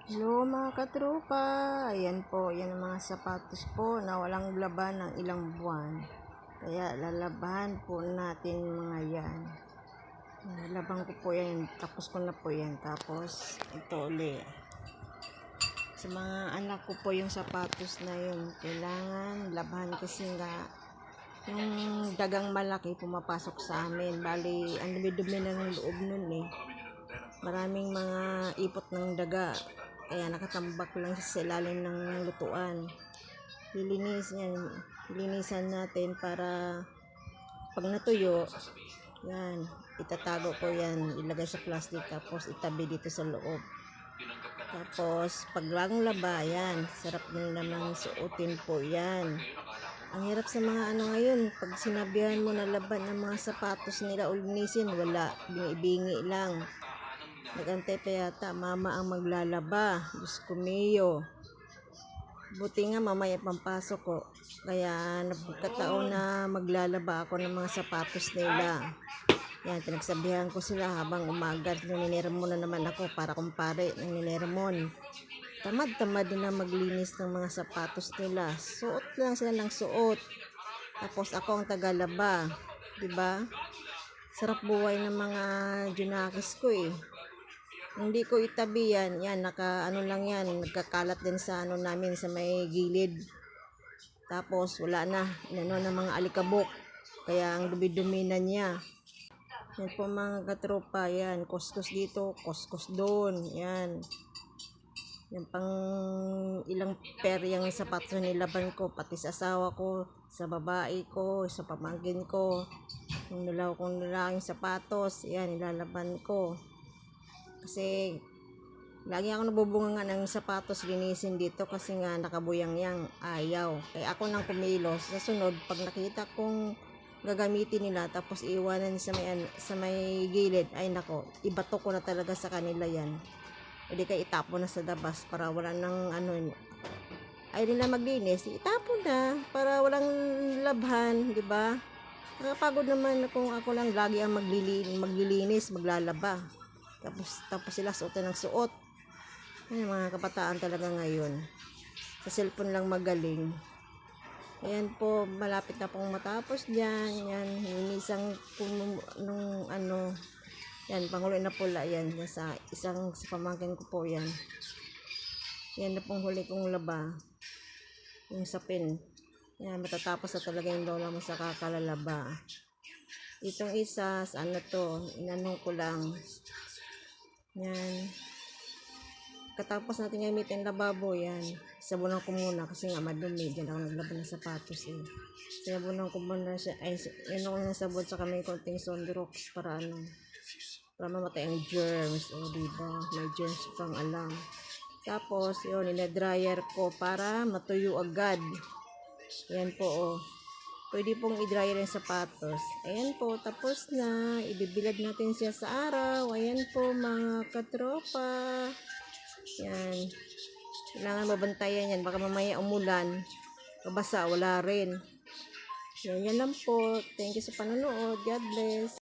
Hello mga katropa, ayan po, yan ang mga sapatos po na walang laban ng ilang buwan. Kaya lalabahan po natin mga yan. Laban ko po yan, tapos ko na po yan. Tapos ito uli. Sa mga anak ko po yung sapatos na yun, kailangan labahan kasi nga yung dagang malaki pumapasok sa amin. Bali, ang dumi-dumi na ng loob nun eh. Maraming mga ipot ng daga. Kaya nakatambak lang sa ilalim ng lutuan. Linisan natin para pag natuyo, yan, itatago ko yan, ilagay sa plastic tapos itabi dito sa loob. Tapos pag lang laba, yan, sarap din naman suotin po yan. Ang hirap sa mga ano ngayon, pag sinabihan mo na laban ng mga sapatos nila o linisin, wala, bingi lang. Nagantay pa yata, mama ang maglalaba. Diyos ko mio. Buti nga mamaya pampasok ko. Kaya napagkataon na maglalaba ako ng mga sapatos nila. Yan, pinagsabihan ko sila habang umaga. Ninermon na naman ako para kumpare ng ninermon. Tamad-tamad din na maglinis ng mga sapatos nila. Suot lang sila ng suot. Tapos ako ang tagalaba. Diba? Sarap buhay ng mga junakis ko eh. Hindi ko itabi yan, naka ano lang yan, nagkakalat din sa ano namin sa may gilid. Tapos wala na, inano ng mga alikabok. Kaya ang dumi-dumi na niya. Yan po mga katropa, yan, kuskus dito, kuskus doon, yan. Yan pang ilang pair yung sapatos na nilaban ko, pati sa asawa ko, sa babae ko, sa pamangkin ko. Yung nalaw kong lalaking sapatos, yan, nilalaban ko. Kasi lagi ako nabubunga nga ng sapatos linisin dito kasi nga nakabuyang-yang, ayaw. Kaya ako nang kumilos. Sa sunod, pag nakita kong gagamitin nila tapos iwanan sa may gilid, ay nako, ibato ko na talaga sa kanila yan. Hindi kaya itapon na sa dabas para wala nang ano, ay nila maglinis, itapon na para walang labhan, di ba? Nakapagod naman kung ako lang lagi ang maglilinis, maglalaba. Tapos sila suotan ng suot. Ay, mga kabataan talaga ngayon. Sa cellphone lang magaling. Ayan po, malapit na pong matapos dyan. Yan, hinisang nung ano, yan, pangulo na pula yan. Sa pamangkin ko po yan. Yan na pong huli kong laba. Yung sapin. Yan, matatapos na talaga yung lola mo sa kakalalaba. Itong isa, ano to, inanong ko lang. Yan. Katapos natin gamitin lababo, yan. Sabunan ko muna kasi nga madumi. Diyan ako naglaban ng sapatos eh. Sabunan ko muna siya. Ay, yun ako ng sabon sa may konting Sondrox para ano. Para mamatay ang germs. O, diba? May germs pang alam. Tapos, yun, ina-dryer ko para matuyo agad. Yan po, oh. Pwede pong i-dryer yung sapatos. Ayan po, tapos na. Ibibilad natin siya sa araw. Ayan po, mga katropa. Yan. Kailangan mabantayan yan. Baka mamaya umulan. Kabasa, wala rin. Yan lang po. Thank you sa panonood. God bless.